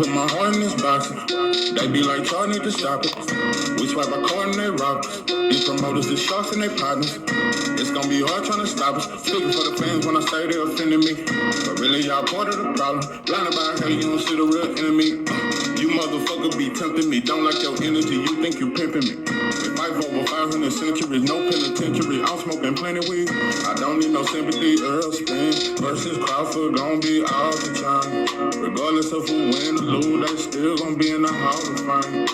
put my heart in this box. They be like, y'all need to stop it. We swipe a car and they rob us. These promoters is sharks and they partners. It's gonna be hard trying to stop us. Speaking for the fans when I say they offended me. But really, y'all part of the problem. Blinded by hate, you don't see the real enemy. You motherfucker be tempting me. Don't like your energy, you think you pimping me. If I vote for 500 centuries, no penitentiary. I'm smoking plenty weed. I don't need no sympathy. Earl Spence versus Crawford gon' be all the time. Regardless of who win or lose, they still gon' be in the Hall of Fame.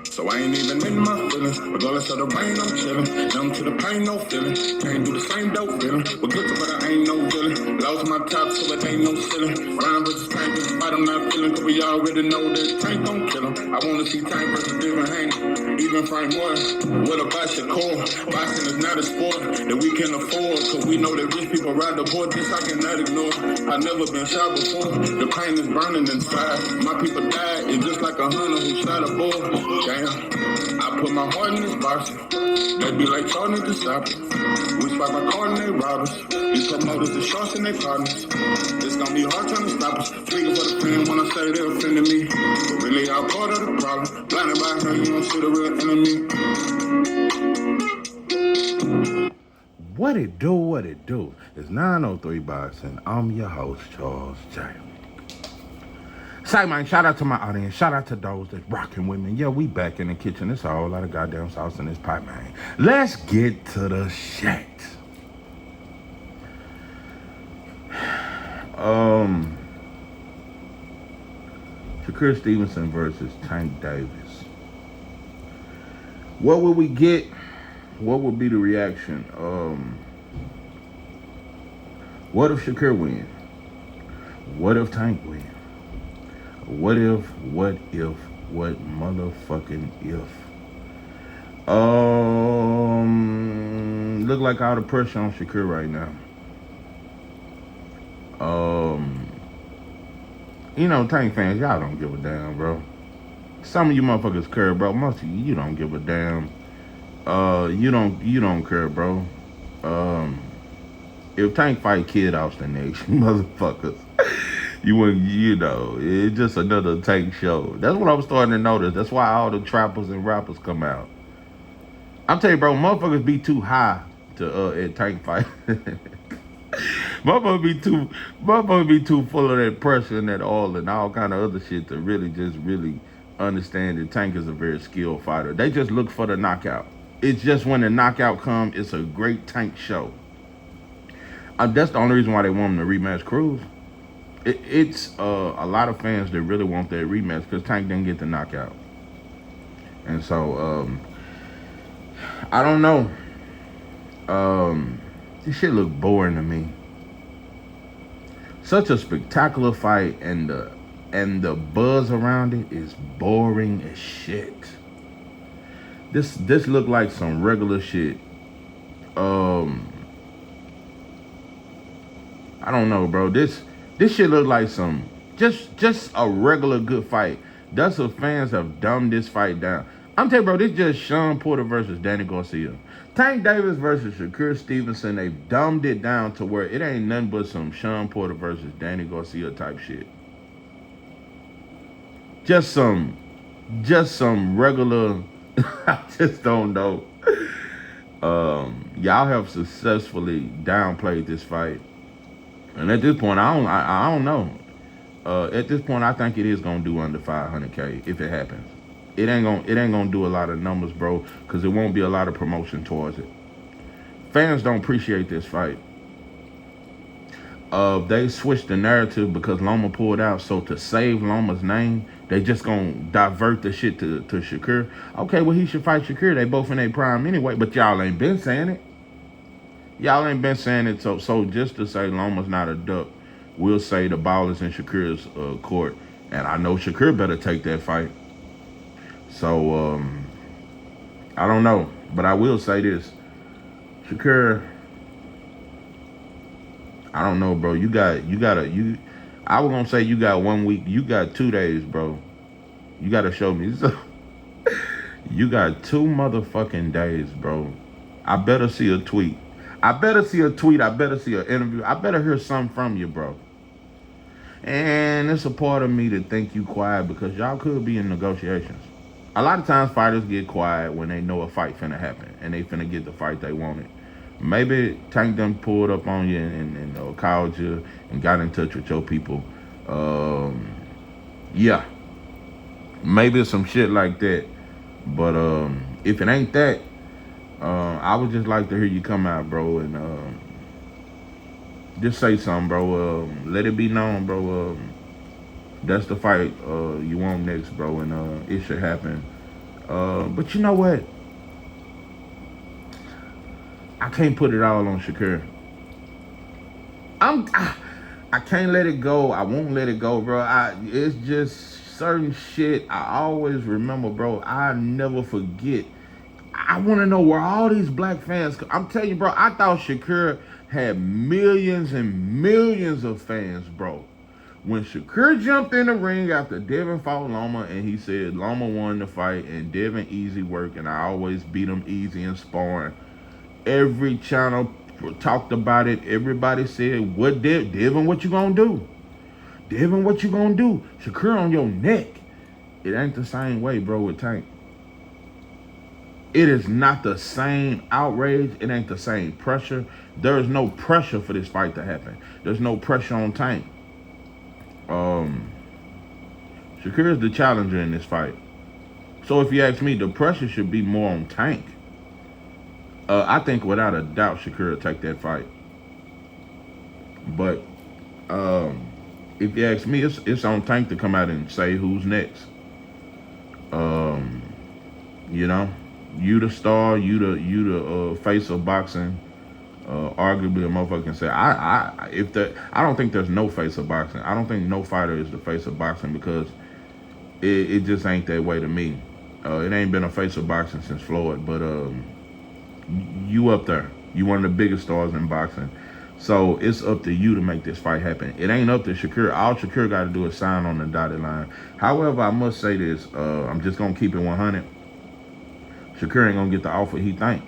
So I ain't even in my feelings. Regardless of the rain, I'm chillin'. Numb to the pain, no feeling. Can't do the same dope feeling. But good to but I ain't no villain. Lost my top, so it ain't no ceiling. Rhyme versus tank, this fight I'm not feeling. Cause we already know that tank don't kill him. I wanna see tank versus Steven Hank. Even Frank Moore. What about Shakur? Boxing is not a sport that we can afford. Cause we know that rich people ride the board. This I cannot ignore. I never been shot before. The pain is burning inside. My people died. It's just like a hunter who shot a bull. Damn. I put my heart in this box. They be like, y'all need to stop it. We swipe a car and they rob us. These promoters is sharks and they partners. It's gonna be hard trying to stop us. Speaking for the fans when I say they offended me. But really, y'all part of the problem. Blinded by her, you don't see the real enemy. What it do, what it do? It's 903 Box, and I'm your host, Charles J. Say, man, shout out to my audience. Shout out to those that's rocking with me. Yeah, we back in the kitchen. It's a whole lot of goddamn sauce in this pot, man. Let's get to the shit. Shakur Stevenson versus Tank Davis. What would we get? What would be the reaction? What if Shakur win? What if Tank win? What motherfucking if? Look like all the pressure on Shakur right now. You know, Tank fans, y'all don't give a damn, bro. Some of you motherfuckers care, bro. Most of you don't give a damn. You don't care, bro. If Tank fight Kid Austin next, motherfuckers. You wouldn't, you know, it's just another Tank show. That's what I'm starting to notice. That's why all the trappers and rappers come out. I'm telling you, bro, motherfuckers be too high to at Tank fight. motherfuckers be too full of that pressure and that oil and all kind of other shit to really understand that Tank is a very skilled fighter. They just look for the knockout. It's just when the knockout comes, it's a great Tank show. That's the only reason why they want him to rematch Cruz. It's a lot of fans that really want that rematch because Tank didn't get the knockout. And so, I don't know. This shit look boring to me. Such a spectacular fight, and the buzz around it is boring as shit. This look like some regular shit. I don't know, bro. This shit look like some just a regular good fight. That's what fans have dumbed this fight down. I'm telling you, bro, this just Sean Porter versus Danny Garcia. Tank Davis versus Shakur Stevenson, they've dumbed it down to where it ain't nothing but some Sean Porter versus Danny Garcia type shit. Just some regular, I just don't know. Y'all have successfully downplayed this fight. And at this point, I don't know. At this point, I think it is gonna do under 500K if it happens. It ain't gonna do a lot of numbers, bro, because it won't be a lot of promotion towards it. Fans don't appreciate this fight. They switched the narrative because Loma pulled out, so to save Loma's name, they just gonna divert the shit to Shakur. Okay, well, he should fight Shakur. They both in their prime anyway, but y'all ain't been saying it. Y'all ain't been saying it, so just to say Loma's not a duck, we'll say the ball is in Shakur's court. And I know Shakur better take that fight. So, I don't know. But I will say this. Shakur, I don't know, bro. I was gonna say you got 1 week. You got 2 days, bro. You gotta show me. You got 2 motherfucking days, bro. I better see a tweet. I better see an interview. I better hear something from you, bro. And it's a part of me to think you quiet because y'all could be in negotiations. A lot of times fighters get quiet when they know a fight finna happen and they finna get the fight they wanted. Maybe Tank done pulled up on you and called you and got in touch with your people. Um, yeah, maybe some shit like that. But if it ain't that, I would just like to hear you come out, bro, and just say something, bro. Let it be known, bro. That's the fight you want next, bro, and it should happen. But you know what? I can't put it all on Shakur. I can't let it go. I won't let it go, bro. It's just certain shit I always remember, bro. I never forget. I want to know where all these black fans. I'm telling you, bro. I thought Shakur had millions and millions of fans, bro. When Shakur jumped in the ring after Devin fought Loma and he said Loma won the fight and Devin easy work and I always beat him easy in sparring. Every channel talked about it. Everybody said, "What Devin? What you gonna do? Devin, what you gonna do? Shakur on your neck." It ain't the same way, bro, with Tank. It is not the same outrage. It ain't the same pressure. There is no pressure for this fight to happen. There's no pressure on Tank. Shakur is the challenger in this fight. So if you ask me, the pressure should be more on Tank. I think without a doubt Shakur will take that fight. But if you ask me, it's on Tank to come out and say who's next. You know, you the star, you the face of boxing. Arguably, a motherfucker can say, I don't think there's no face of boxing. I don't think no fighter is the face of boxing because it just ain't that way to me. It ain't been a face of boxing since Floyd, but you up there. You one of the biggest stars in boxing. So it's up to you to make this fight happen. It ain't up to Shakur. All Shakur got to do is sign on the dotted line. However, I must say this. I'm just going to keep it 100. Shakur ain't going to get the offer he think.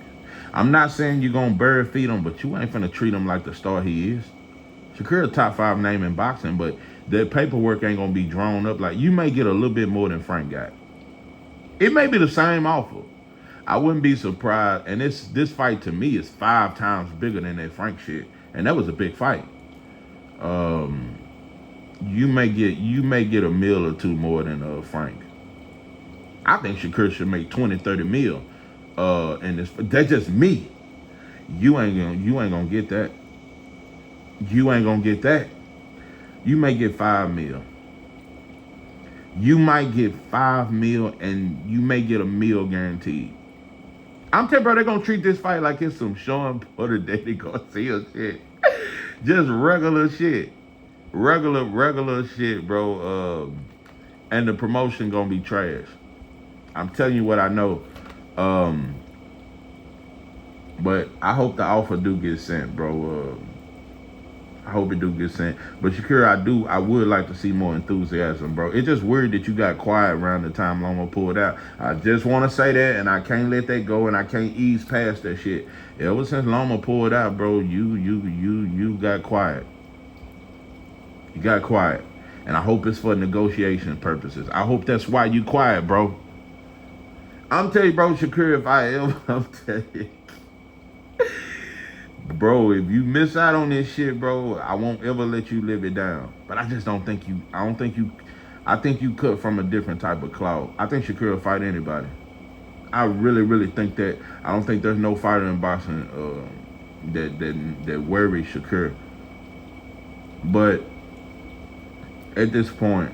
I'm not saying you're going to bury feed him, but you ain't finna treat him like the star he is. Shakur a top 5 name in boxing, but that paperwork ain't going to be drawn up. Like, you may get a little bit more than Frank got. It may be the same offer. I wouldn't be surprised. And this fight to me is 5 times bigger than that Frank shit. And that was a big fight. You may get a meal or two more than Frank. I think Shakur should make 20, 30 mil. And that's just me. You ain't gonna get that. You ain't gonna get that. You may get 5 mil. You might get 5 mil, and you may get a meal guaranteed. I'm telling you, bro, they're gonna treat this fight like it's some Sean Porter Daddy Garcia shit. Just regular shit. Regular shit, bro. And the promotion gonna be trash. I'm telling you what I know. But I hope the offer do get sent, bro. I hope it do get sent. But Shakur, I would like to see more enthusiasm, bro. It's just weird that you got quiet around the time Loma pulled out. I just want to say that, and I can't let that go, and I can't ease past that shit. Ever since Loma pulled out, bro, you got quiet. You got quiet. And I hope it's for negotiation purposes. I hope that's why you quiet, bro. I'm telling you, bro, Shakur, if I ever, I'm telling you. Bro, if you miss out on this shit, bro, I won't ever let you live it down. But I just don't think you, I think you cut from a different type of cloth. I think Shakur will fight anybody. I really think that. I don't think there's no fighter in boxing that worries Shakur. But at this point,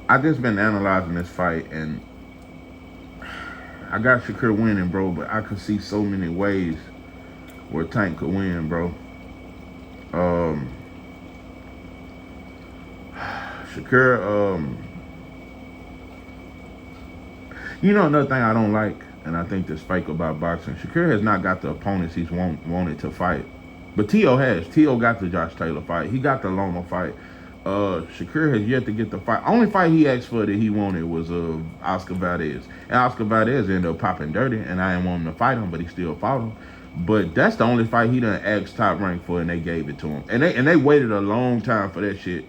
I just been analyzing this fight, and I got Shakur winning, bro, but I could see so many ways where Tank could win, bro. Shakur, you know another thing I don't like, and I think that's fake about boxing, Shakur has not got the opponents he's wanted to fight. But T.O. has. T.O. got the Josh Taylor fight. He got the Loma fight. Shakur has yet to get the fight. Only fight he asked for that he wanted was Oscar Valdez. And Oscar Valdez ended up popping dirty, and I didn't want him to fight him, but he still fought him. But that's the only fight he done asked Top Rank for, and they gave it to him. And they waited a long time for that shit.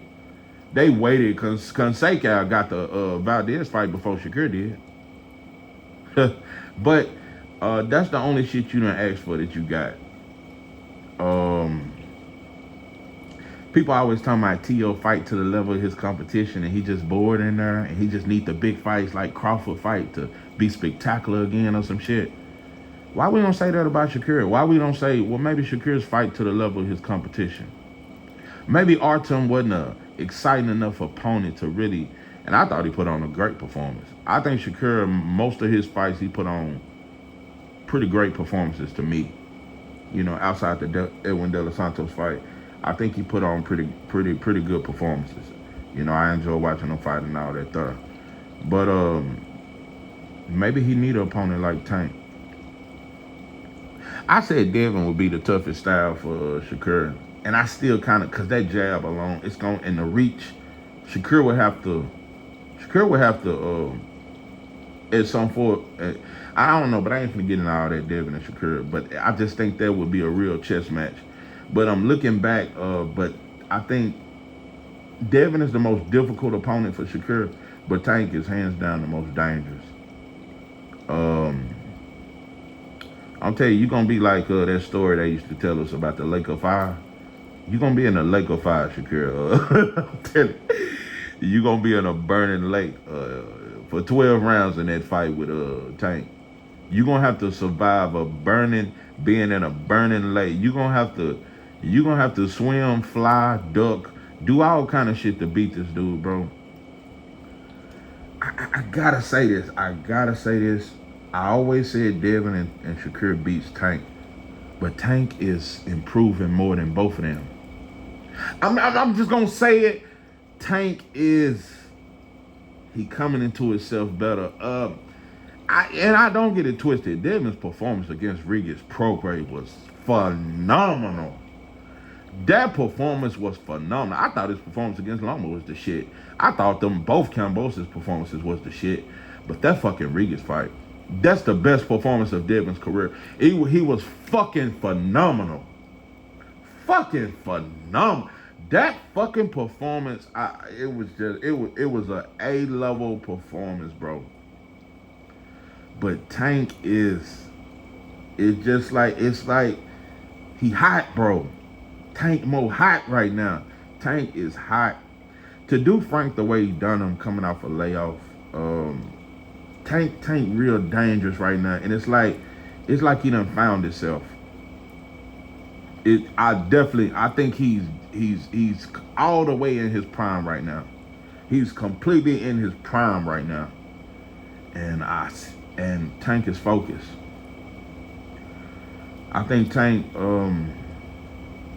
They waited because Seiko got the Valdez fight before Shakur did. But that's the only shit you done asked for that you got. Um, People always talking about T.O. fight to the level of his competition, and he just bored in there, and he just need the big fights like Crawford fight to be spectacular again or some shit. Why we don't say that about Shakur? Why we don't say, well, maybe Shakur's fight to the level of his competition? Maybe Artem wasn't a exciting enough opponent to really, and I thought he put on a great performance. I think Shakur, most of his fights, he put on pretty great performances to me. Outside the Edwin De Los Santos fight, I think he put on pretty good performances. I enjoy watching him fight and all that stuff. But maybe he need an opponent like Tank. I said Devin would be the toughest style for Shakur, and I still kind of, cause that jab alone, it's going in the reach. Shakur would have to at some point. I don't know, but I ain't gonna get into all that Devin and Shakur. But I just think that would be a real chess match. But I'm looking back, but I think Devin is the most difficult opponent for Shakur, but Tank is hands down the most dangerous. I'll tell you, you're gonna be like that story they used to tell us about the Lake of Fire. You're gonna be in a lake of fire, Shakur. I'm telling you, you're gonna be in a burning lake for 12 rounds in that fight with Tank. You're gonna have to survive being in a burning lake. You're gonna have to swim, fly, duck, do all kind of shit to beat this dude, bro. I gotta say this. I always said Devin and Shakur beats Tank, but Tank is improving more than both of them. I'm just gonna say it. Tank he coming into himself better. I don't get it twisted. Devin's performance against Regis Prograis was phenomenal. That performance was phenomenal. I thought his performance against Loma was the shit. I thought both Cambosis performances was the shit. But that fucking Regis fight, that's the best performance of Devin's career. He was fucking phenomenal. Fucking phenomenal. That fucking performance, it was a A-level performance, bro. But Tank it's like he hot, bro. Tank more hot right now. Tank is hot. To do Frank the way he done him coming off a layoff, Tank real dangerous right now, and it's like he done found himself. I think he's all the way in his prime right now. He's completely in his prime right now, and Tank is focused. I think Tank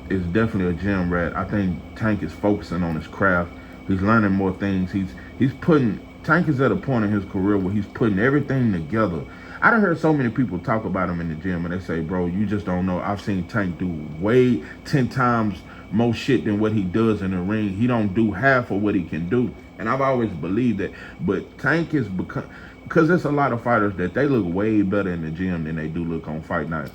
is definitely a gym rat. I think Tank is focusing on his craft. He's learning more things. Tank is at a point in his career where he's putting everything together. I done heard so many people talk about him in the gym, and they say, bro, you just don't know. I've seen Tank do way 10 times more shit than what he does in the ring. He don't do half of what he can do. And I've always believed that. But Tank is because there's a lot of fighters that they look way better in the gym than they do look on fight night.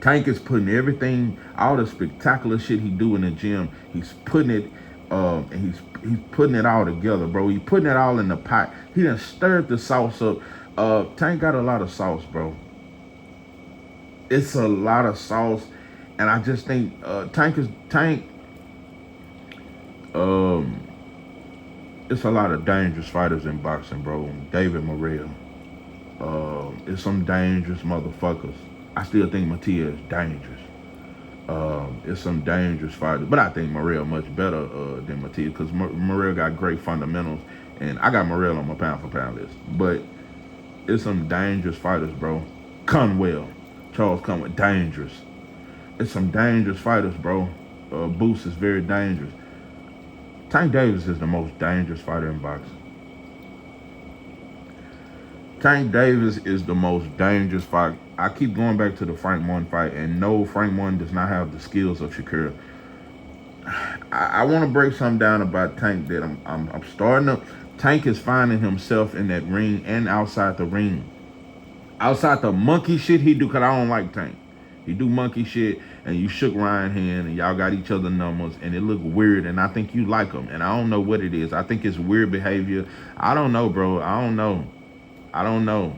Tank is putting everything, all the spectacular shit he do in the gym, he's putting it, and he's putting it all together, bro. He's putting it all in the pot. He done stirred the sauce up. Tank got a lot of sauce, bro. It's a lot of sauce, and I just think it's a lot of dangerous fighters in boxing, bro. David Morrell. It's some dangerous motherfuckers. I still think Mattia is dangerous. It's some dangerous fighters, but I think Morrell much better than Mattia because Morrell got great fundamentals, and I got Morrell on my pound for pound list. But it's some dangerous fighters, bro. Charles Conwell, dangerous. It's some dangerous fighters, bro. Boost is very dangerous. Tank Davis is the most dangerous fighter in boxing. Tank Davis is the most dangerous fighter. I keep going back to the Frank One fight, and no, Frank One does not have the skills of Shakur. I want to break something down about Tank that I'm starting to. Tank is finding himself in that ring and outside the ring. Outside the monkey shit he do, because I don't like Tank. He do monkey shit, and you shook Ryan hand, and y'all got each other numbers, and it looked weird, and I think you like him, and I don't know what it is. I think it's weird behavior. I don't know, bro. I don't know. I don't know.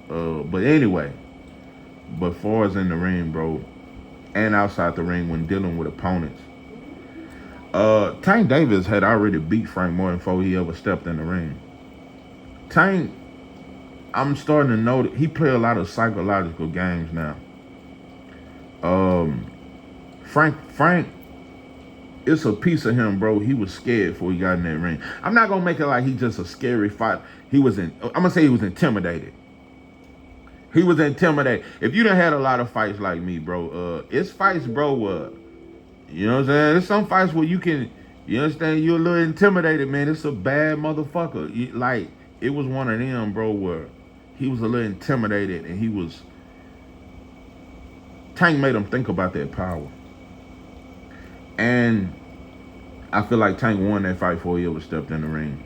But anyway, but far as in the ring, bro, and outside the ring when dealing with opponents, Tank Davis had already beat Frank Morton before he ever stepped in the ring. Tank, I'm starting to know that he play a lot of psychological games now. Frank, it's a piece of him, bro. He was scared before he got in that ring. I'm not gonna make it like he just a scary fight. I'm gonna say he was intimidated. He was intimidated. If you done had a lot of fights like me, bro, it's fights, bro. You know what I'm saying? There's some fights where you understand, you're a little intimidated, man. It's a bad motherfucker. Like, it was one of them, bro, where he was a little intimidated, and Tank made him think about that power. And I feel like Tank won that fight before he ever stepped in the ring.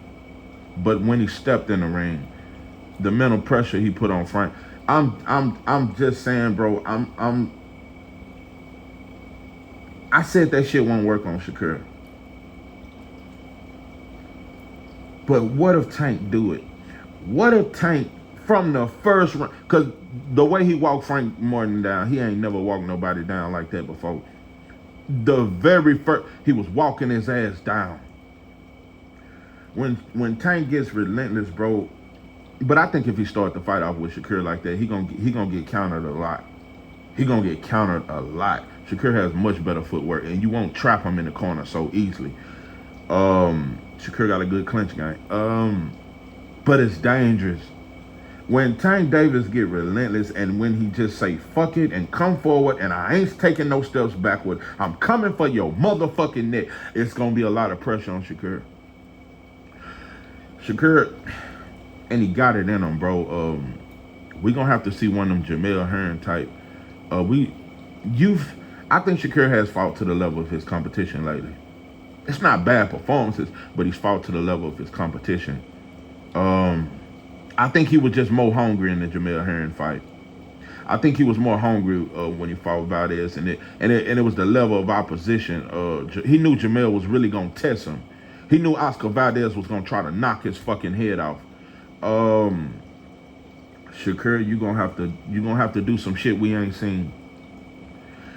But when he stepped in the ring, the mental pressure he put on Frank, I'm just saying, bro, I said that shit won't work on Shakur. But what if Tank do it? What if Tank, from the first round, because the way he walked Frank Morton down, he ain't never walked nobody down like that before. The very first, he was walking his ass down. When Tank gets relentless, bro, but I think if he start the fight off with Shakur like that, he gonna get countered a lot. He gonna get countered a lot. Shakur has much better footwork, and you won't trap him in the corner so easily. Shakur got a good clinch game. But it's dangerous. When Tank Davis get relentless, and when he just say fuck it and come forward, and I ain't taking no steps backward, I'm coming for your motherfucking neck, it's gonna be a lot of pressure on Shakur. Shakur, and he got it in him, bro. We gonna have to see one of them Jamel Hearn type. I think Shakur has fought to the level of his competition lately. It's not bad performances, but he's fought to the level of his competition. I think he was just more hungry in the Jamel Hearn fight. I think he was more hungry when he fought Valdez, and it was the level of opposition. He knew Jamel was really gonna test him. He knew Oscar Valdez was gonna try to knock his fucking head off. Shakur, you gonna have to do some shit we ain't seen.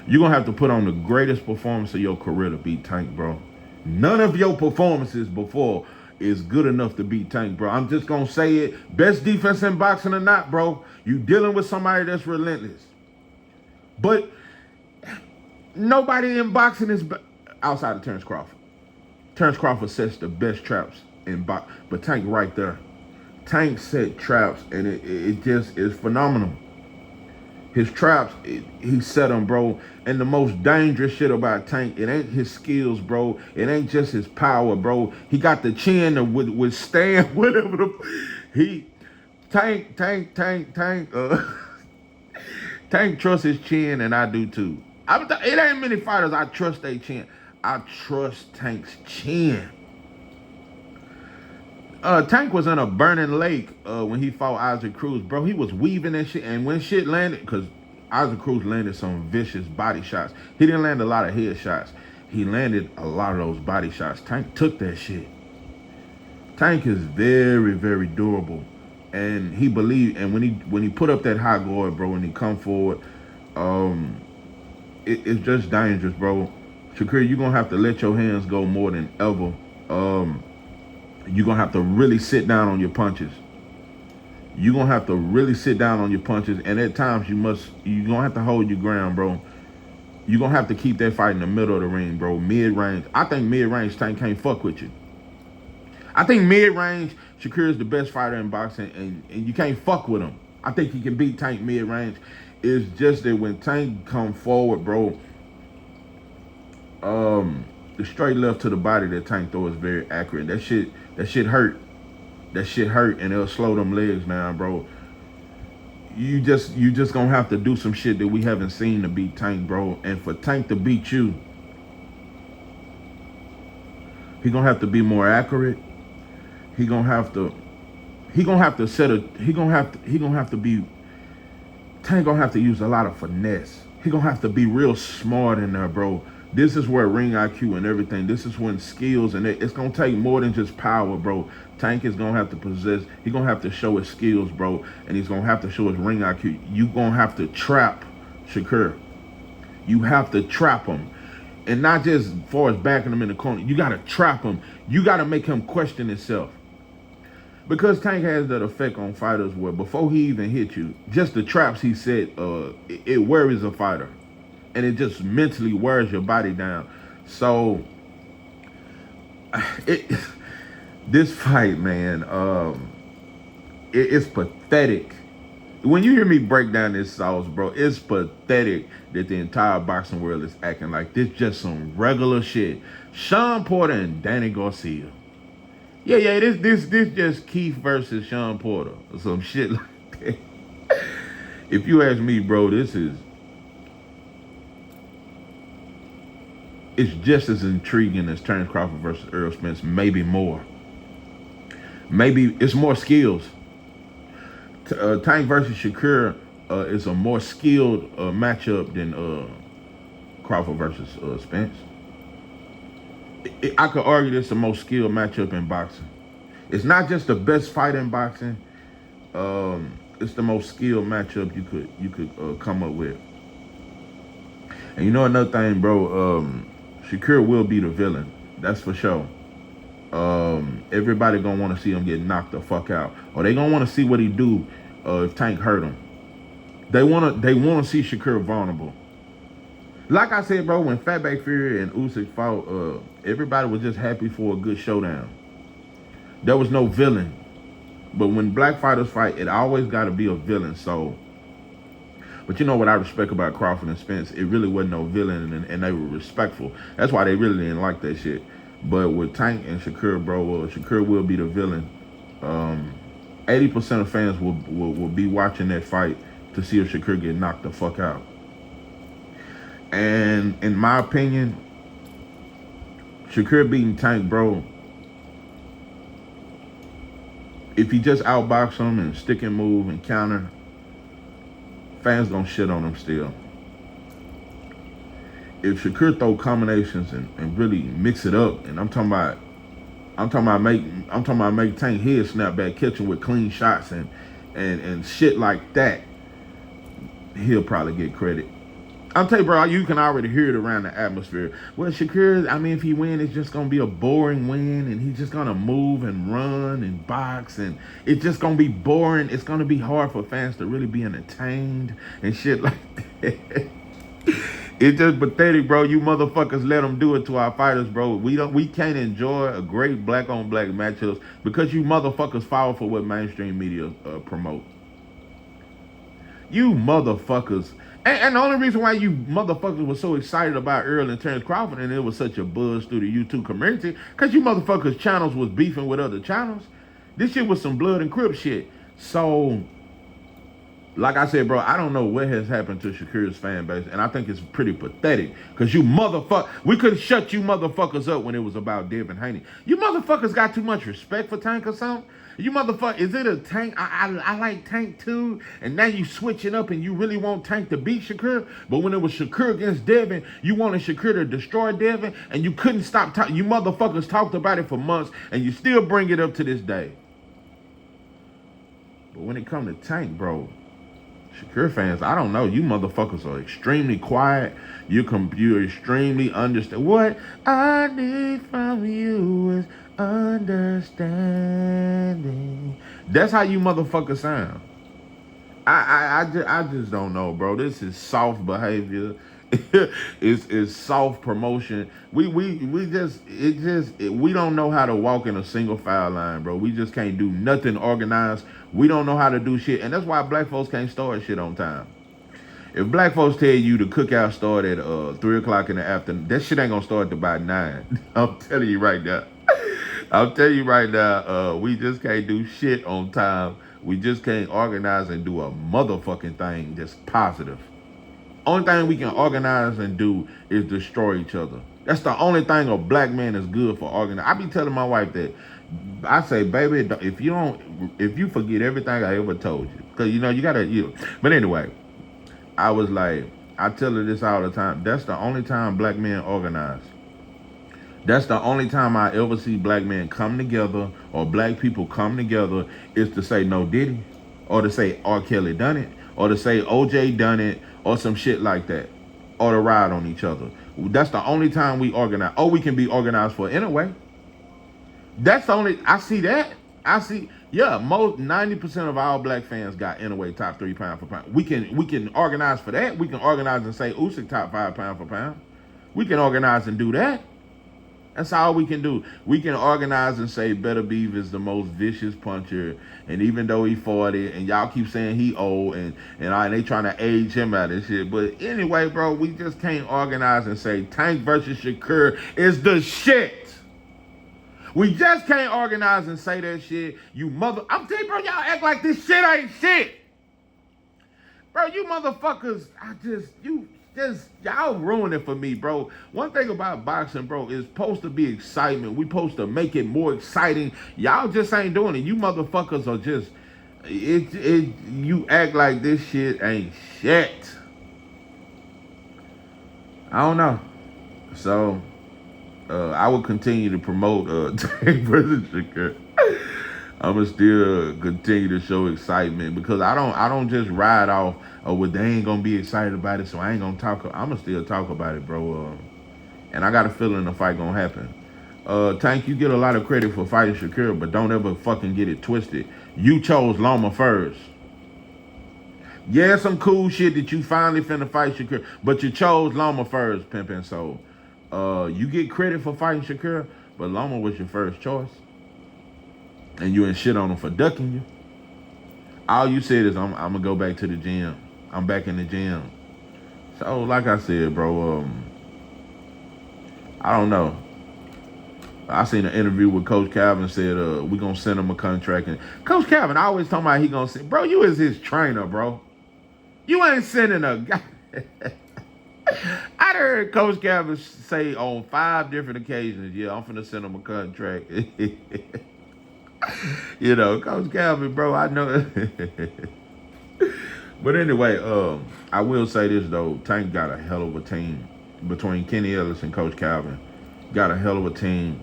You're gonna have to put on the greatest performance of your career to beat Tank, bro. None of your performances before is good enough to beat Tank, bro. I'm just gonna say it. Best defense in boxing or not, bro, you dealing with somebody that's relentless. But nobody in boxing is outside of Terrence Crawford. Terrence Crawford sets the best traps in boxing, but Tank right there. Tank set traps, and it just is phenomenal. His traps, he set them, bro. And the most dangerous shit about Tank, it ain't his skills, bro. It ain't just his power, bro. He got the chin to withstand whatever Tank trusts his chin, and I do too. It ain't many fighters I trust their chin. I trust Tank's chin. Tank was in a burning lake when he fought Isaac Cruz, bro. He was weaving that shit, and when shit landed, because Isaac Cruz landed some vicious body shots. He didn't land a lot of head shots. He landed a lot of those body shots. Tank took that shit. Tank is very, very durable, and he believed. And when he put up that high guard, bro, and he come forward, it's just dangerous, bro. Shakur, you're gonna have to let your hands go more than ever. You're going to have to really sit down on your punches. You're going to have to really sit down on your punches. And at times, you're going to have to hold your ground, bro. You're going to have to keep that fight in the middle of the ring, bro. Mid-range. I think mid-range Tank can't fuck with you. I think mid-range Shakur is the best fighter in boxing, and you can't fuck with him. I think he can beat Tank mid-range. It's just that when Tank come forward, bro, the straight left to the body that Tank throw is very accurate. That shit hurt. That shit hurt, and it'll slow them legs down, bro. You just gonna have to do some shit that we haven't seen to beat Tank, bro. And for Tank to beat you, he gonna have to be more accurate. He gonna have to be Tank gonna have to use a lot of finesse. He gonna have to be real smart in there, bro. This is where ring IQ and everything. This is when skills and it's gonna take more than just power, bro. Tank is gonna have to possess. He gonna have to show his skills, bro, and he's gonna have to show his ring IQ. You gonna have to trap Shakur. You have to trap him, and not just far as backing him in the corner. You gotta trap him. You gotta make him question himself. Because Tank has that effect on fighters where before he even hit you, just the traps he set, it worries a fighter. And it just mentally wears your body down. So, this fight, man, it's pathetic. When you hear me break down this sauce, bro, it's pathetic that the entire boxing world is acting like this just some regular shit. Sean Porter and Danny Garcia. Yeah, this just Keith versus Sean Porter or some shit like that. If you ask me, bro, it's just as intriguing as Terence Crawford versus Earl Spence, maybe more. Maybe it's more skills. Tank versus Shakur is a more skilled matchup than Crawford versus Spence. I could argue this is the most skilled matchup in boxing. It's not just the best fight in boxing. It's the most skilled matchup you could come up with. And you know another thing, bro. Shakur will be the villain. That's for sure. Everybody gonna want to see him get knocked the fuck out, or they gonna want to see what he do if Tank hurt him. They wanna see Shakur vulnerable. Like I said, bro, when Fatback Fury and Usyk fought, everybody was just happy for a good showdown. There was no villain. But when black fighters fight, it always got to be a villain. So, but you know what I respect about Crawford and Spence? It really wasn't no villain, and they were respectful. That's why they really didn't like that shit. But with Tank and Shakur, bro, Shakur will be the villain. 80% of fans will be watching that fight to see if Shakur get knocked the fuck out. And in my opinion, Shakur beating Tank, bro, if he just outbox him and stick and move and counter, fans gonna shit on him still. If Shakur throw combinations and really mix it up, and I'm talking about make Tank head snap back, catch him with clean shots and shit like that, he'll probably get credit. I'll tell you, bro, you can already hear it around the atmosphere. Well, Shakur, I mean, if he wins, it's just going to be a boring win, and he's just going to move and run and box, and it's just going to be boring. It's going to be hard for fans to really be entertained and shit like that. It's just pathetic, bro. You motherfuckers let them do it to our fighters, bro. We can't enjoy a great black-on-black matchups because you motherfuckers fall for what mainstream media promote. You motherfuckers. And the only reason why you motherfuckers were so excited about Earl and Terence Crawford and it was such a buzz through the YouTube community, because you motherfuckers' channels was beefing with other channels. This shit was some blood and crip shit. So, like I said, bro, I don't know what has happened to Shakur's fan base, and I think it's pretty pathetic, because we couldn't shut you motherfuckers up when it was about Devin Haney. You motherfuckers got too much respect for Tank or something? You motherfucker, is it a Tank? I like Tank too, and now you switch it up and you really want Tank to beat Shakur, but when it was Shakur against Devin, you wanted Shakur to destroy Devin, and you couldn't stop talking. You motherfuckers talked about it for months, and you still bring it up to this day. But when it comes to Tank, bro, Shakur fans, I don't know. You motherfuckers are extremely quiet. You're extremely understand. What I need from you is understanding. That's how you motherfuckers sound. I just don't know, bro. This is soft behavior. It's soft promotion. We don't know how to walk in a single file line, bro. We just can't do nothing organized. We don't know how to do shit, and that's why black folks can't start shit on time. If black folks tell you the cookout start at 3 o'clock in the afternoon, that shit ain't gonna start till about 9. I'm telling you right now. We just can't do shit on time. We just can't organize and do a motherfucking thing that's positive. Only thing we can organize and do is destroy each other. That's the only thing a black man is good for organizing. I be telling my wife that. I say, baby, if you forget everything I ever told you, because you gotta. But anyway, I was like, I tell her this all the time. That's the only time black men organize. That's the only time I ever see black men come together or black people come together is to say no Diddy, or to say R. Kelly done it, or to say OJ done it, or some shit like that, or to ride on each other. That's the only time we organize. Or we can be organized for anyway. That's the only I see that. I see, yeah, most 90% of our black fans got anyway top 3 pound for pound. We can organize for that. We can organize and say Usyk top 5 pound for pound. We can organize and do that. That's all we can do. We can organize and say Better Beef is the most vicious puncher, and even though he 40, and y'all keep saying he old, and they trying to age him out of shit. But anyway, bro, we just can't organize and say Tank versus Shakur is the shit. We just can't organize and say that shit. You mother, I'm telling you, bro, y'all act like this shit ain't shit. Bro, you motherfuckers, y'all ruin it for me, bro. One thing about boxing, bro, is supposed to be excitement. We supposed to make it more exciting. Y'all just ain't doing it. You motherfuckers are just, you act like this shit ain't shit. I don't know. So, I will continue to promote Tank versus Shakur. I'ma still continue to show excitement because I don't just ride off they ain't gonna be excited about it, so I ain't gonna talk. I'ma still talk about it, bro. And I got a feeling the fight gonna happen. Tank, you get a lot of credit for fighting Shakur, but don't ever fucking get it twisted. You chose Loma first. Yeah, some cool shit that you finally finna fight Shakur, but you chose Loma first, pimpin'. So, you get credit for fighting Shakur, but Loma was your first choice. And you ain't shit on him for ducking you. All you said is, I'm gonna go back to the gym. I'm back in the gym. So, like I said, bro, I don't know. I seen an interview with Coach Calvin said, we gonna send him a contract. And Coach Calvin always talking about he gonna send, bro, you is his trainer, bro. You ain't sending a guy. I heard Coach Calvin say on 5 different occasions, yeah, I'm finna send him a contract. You know, Coach Calvin, bro, I know. But anyway, I will say this though, Tank got a hell of a team between Kenny Ellis and Coach Calvin. Got a hell of a team.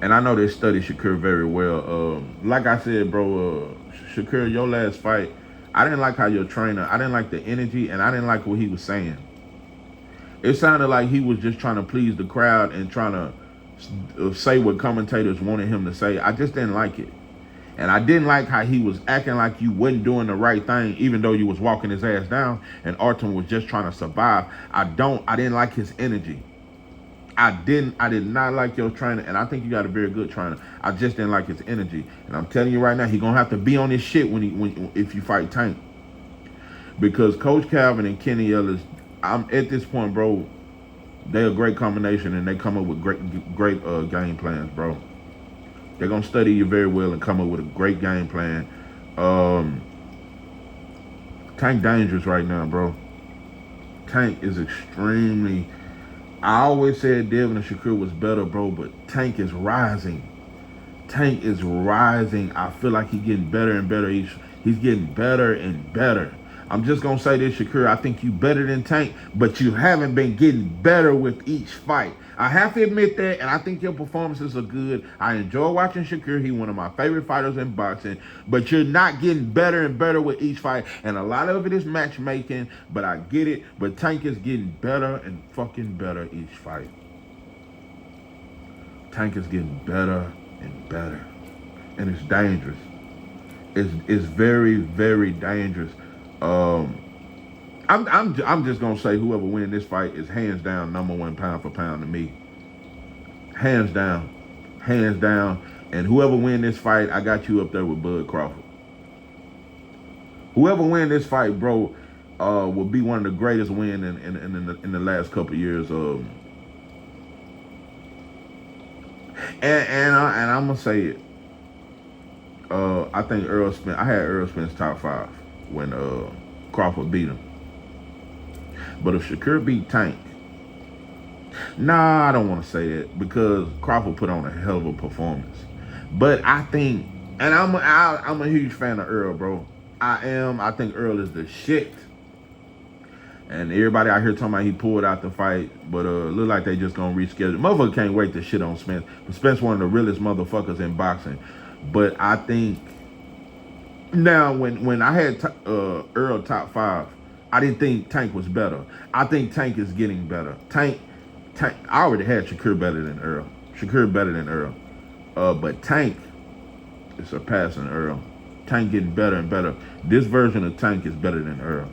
And I know they study Shakur very well. Like I said, bro, Shakur, your last fight, I didn't like how your trainer, I didn't like the energy, and I didn't like what he was saying. It sounded like he was just trying to please the crowd and trying to say what commentators wanted him to say. I just didn't like it. And I didn't like how he was acting like you wasn't doing the right thing, even though you was walking his ass down and Artem was just trying to survive. I didn't like his energy. I did not like your trainer, and I think you got a very good trainer. I just didn't like his energy. And I'm telling you right now, he's gonna have to be on his shit if you fight Tank. Because Coach Calvin and Kenny Ellis, I'm at this point, bro, they're a great combination, and they come up with great game plans, bro. They're gonna study you very well and come up with a great game plan. Tank dangerous right now, bro. Tank is extremely. I always said Devin and Shakur was better, bro, but Tank is rising. Tank is rising. I feel like he's getting better and better. He's getting better and better. I'm just going to say this, Shakur, I think you better than Tank, but you haven't been getting better with each fight. I have to admit that, and I think your performances are good. I enjoy watching Shakur. He's one of my favorite fighters in boxing, but you're not getting better and better with each fight, and a lot of it is matchmaking, but I get it. But Tank is getting better and fucking better each fight. Tank is getting better and better, and it's dangerous. It's very, very dangerous. I'm just gonna say whoever wins this fight is hands down #1 pound for pound to me. Hands down. And whoever wins this fight, I got you up there with Bud Crawford. Whoever wins this fight, bro, will be one of the greatest wins in the last couple of years. And I'm gonna say it. I think I had Earl Spence top 5 when Crawford beat him. But if Shakur beat Tank, I don't want to say that because Crawford put on a hell of a performance. But I think, and I'm a huge fan of Earl, bro. I am. I think Earl is the shit. And everybody out here talking about he pulled out the fight, but look like they just gonna reschedule. Motherfucker can't wait to shit on Spence. But Spence one of the realest motherfuckers in boxing. But I think now when I had Earl top 5, I didn't think Tank was better. I think Tank is getting better. Tank. I already had Shakur better than Earl. Shakur better than Earl. But Tank is surpassing Earl. Tank getting better and better. This version of Tank is better than Earl.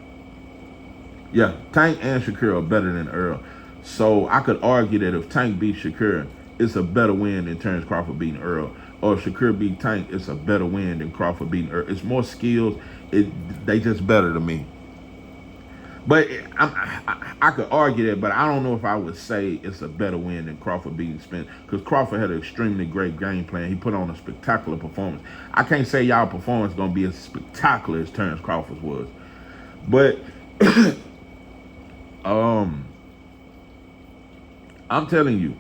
Yeah, Tank and Shakur are better than Earl. So I could argue that if Tank beats Shakur, it's a better win than Terrence Crawford beating Earl. Or if Shakur beat Tank, it's a better win than Crawford beating Earl. It's more skills. They just better to me. But I could argue that, but I don't know if I would say it's a better win than Crawford beating Spence, because Crawford had an extremely great game plan. He put on a spectacular performance. I can't say y'all performance gonna be as spectacular as Terrence Crawford's was, but I'm telling you,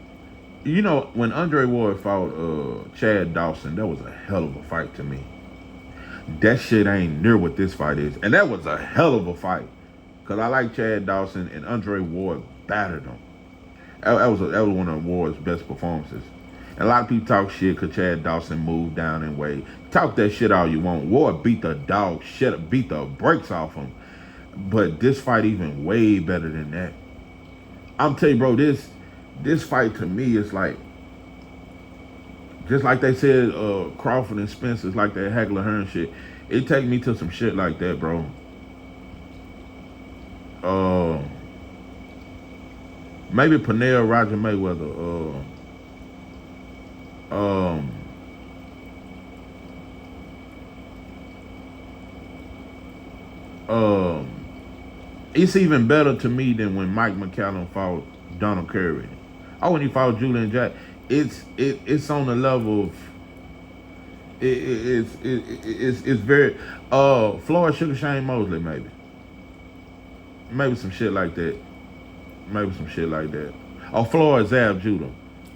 you know, when Andre Ward fought Chad Dawson, that was a hell of a fight to me. That shit ain't near what this fight is, and that was a hell of a fight. Cause I like Chad Dawson, and Andre Ward battered him. That was one of Ward's best performances. And a lot of people talk shit cause Chad Dawson moved down in weight. Talk that shit all you want. Ward beat the dog shit, beat the brakes off him. But this fight even way better than that. I'm telling you, bro, this fight to me is like, just like they said, Crawford and Spence is like that Hagler Hearn shit. It take me to some shit like that, bro. Maybe Panel Roger Mayweather. It's even better to me than when Mike McCallum fought Donald Curry. Oh, when he fought Julian Jack, it's on the level of it's very Floyd Sugar Shane Mosley maybe some shit like that. Or Floyd Zab Judah.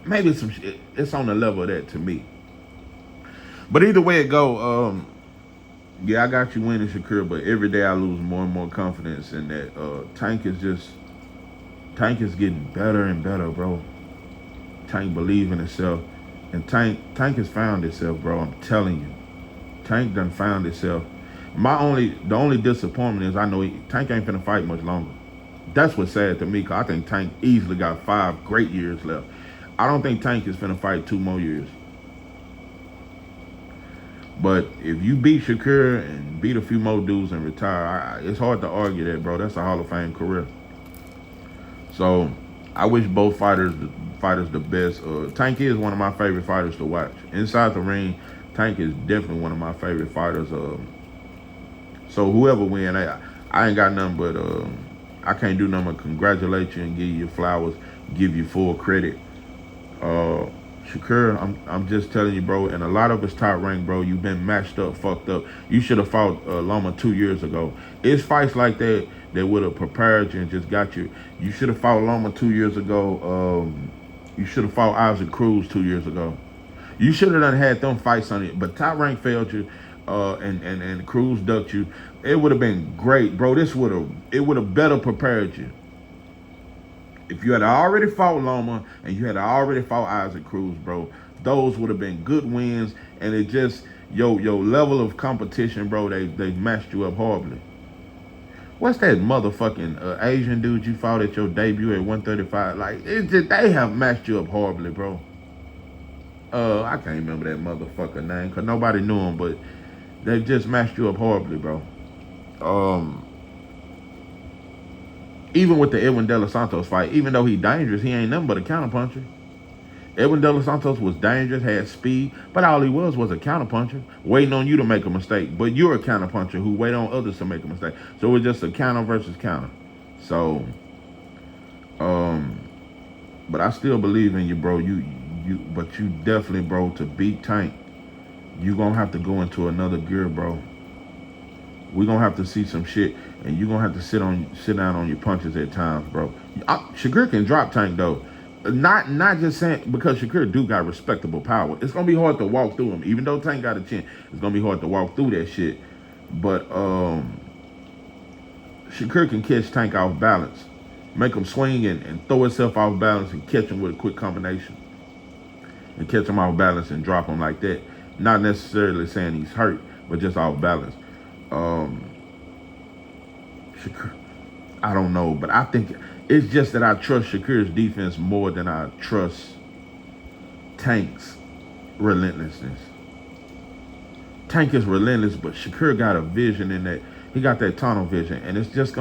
Maybe some shit. It's on the level of that to me. But either way it go, yeah, I got you winning, Shakur, but every day I lose more and more confidence in that. Tank is getting better and better, bro. Tank believe in himself. And Tank has found itself, bro. I'm telling you. Tank done found itself. The only disappointment is I know Tank ain't finna fight much longer. That's what's sad to me, because I think Tank easily got 5 great years left. I don't think Tank is finna fight 2 more years. But if you beat Shakur and beat a few more dudes and retire, it's hard to argue that, bro. That's a Hall of Fame career. So I wish both fighters the best. Tank is one of my favorite fighters to watch. Inside the ring, Tank is definitely one of my favorite fighters. So whoever win, I ain't got nothing but I can't do nothing but congratulate you and give you your flowers, give you full credit. Shakur, I'm just telling you, bro, and a lot of us top rank, bro, you've been matched up, fucked up. You should have fought Loma 2 years ago. It's fights like that would have prepared you and just got you. You should have fought Loma 2 years ago. You should have fought Isaac Cruz 2 years ago. You should have done had them fights on it, but top rank failed you. And Cruz ducked you. It would have been great, bro. It would have better prepared you. If you had already fought Loma and you had already fought Isaac Cruz, bro, those would have been good wins. And it just your level of competition, bro, they matched you up horribly. What's that motherfucking Asian dude you fought at your debut at 135? Like, they have matched you up horribly, bro. I can't remember that motherfucker name because nobody knew him, but they just matched you up horribly, bro. Even with the Edwin De Los Santos fight, even though he dangerous, he ain't nothing but a counterpuncher. Edwin De Los Santos was dangerous, had speed, but all he was a counterpuncher, waiting on you to make a mistake. But you're a counterpuncher who wait on others to make a mistake. So it was just a counter versus counter. So, but I still believe in you, bro. But you definitely, bro, to beat Tank, you gonna have to go into another gear, bro. We're gonna have to see some shit, and you're gonna have to sit down on your punches at times, bro. Shakur can drop Tank though. Not just saying because Shakur do got respectable power. It's gonna be hard to walk through him, even though Tank got a chin. It's gonna be hard to walk through that shit. But Shakur can catch Tank off balance, make him swing and throw himself off balance and catch him with a quick combination and catch him off balance and drop him like that. Not necessarily saying he's hurt, but just off balance. Shakur, I don't know, but I think it's just that I trust Shakur's defense more than I trust Tank's relentlessness. Tank is relentless, but Shakur got a vision in that. He got that tunnel vision, and it's just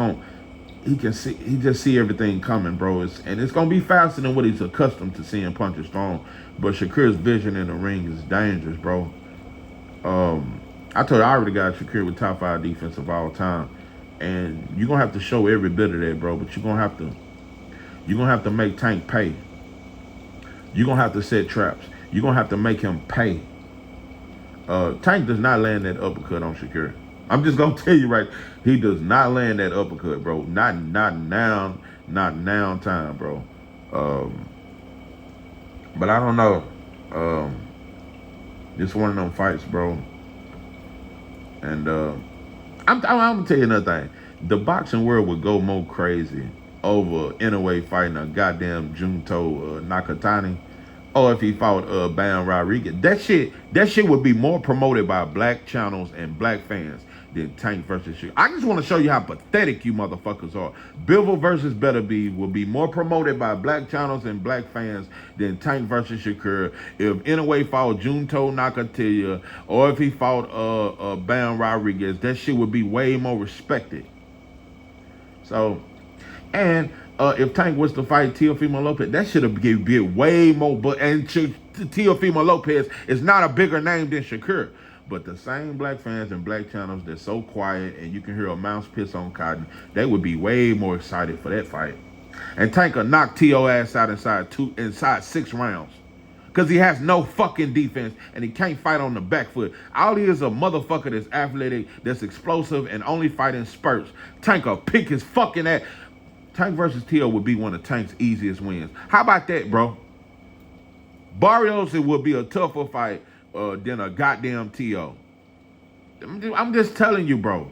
he just see everything coming, bro. And it's gonna be faster than what he's accustomed to seeing punches thrown. But Shakur's vision in the ring is dangerous, bro. I told you I already got Shakur with top 5 defense of all time. And you're gonna have to show every bit of that, bro. But you're gonna have to make Tank pay. You're gonna have to set traps. You're gonna have to make him pay. Tank does not land that uppercut on Shakur. I'm just gonna tell you right, he does not land that uppercut, bro. Not now time, bro. But I don't know. It's one of them fights, bro. And I'm gonna tell you another thing. The boxing world would go more crazy over Inoue fighting a goddamn Junto Nakatani, or if he fought Bam Rodriguez. That shit would be more promoted by black channels and black fans than Tank versus Shakur. I just want to show you how pathetic you motherfuckers are. Bivol versus Better Be will be more promoted by black channels and black fans than Tank versus Shakur. If Inoue fought Junto Nakataya, or if he fought Bam Rodriguez, that shit would be way more respected. So, and if Tank was to fight Teofimo Lopez, that should have been way more. But Teofimo Lopez is not a bigger name than Shakur. But the same black fans and black channels that's so quiet and you can hear a mouse piss on cotton, they would be way more excited for that fight. And Tank will knock T.O. ass out inside 6 rounds. Because he has no fucking defense and he can't fight on the back foot. All he is a motherfucker that's athletic, that's explosive, and only fighting spurts. Tank will pick his fucking ass. Tank versus T.O. would be one of Tank's easiest wins. How about that, bro? Barrios, it would be a tougher fight than a goddamn T.O. I'm just telling you, bro.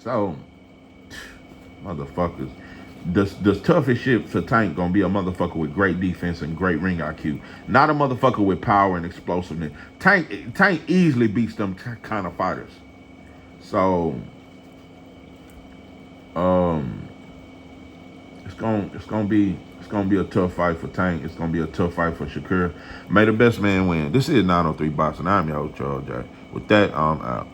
So, motherfuckers. The toughest shit for Tank gonna be a motherfucker with great defense and great ring IQ. Not a motherfucker with power and explosiveness. Tank easily beats them kind of fighters. So, it's gonna be a tough fight for Tank. It's gonna be a tough fight for Shakur. May the best man win. This is 903 Boxing. I'm your host, Charles J. With that, I'm out.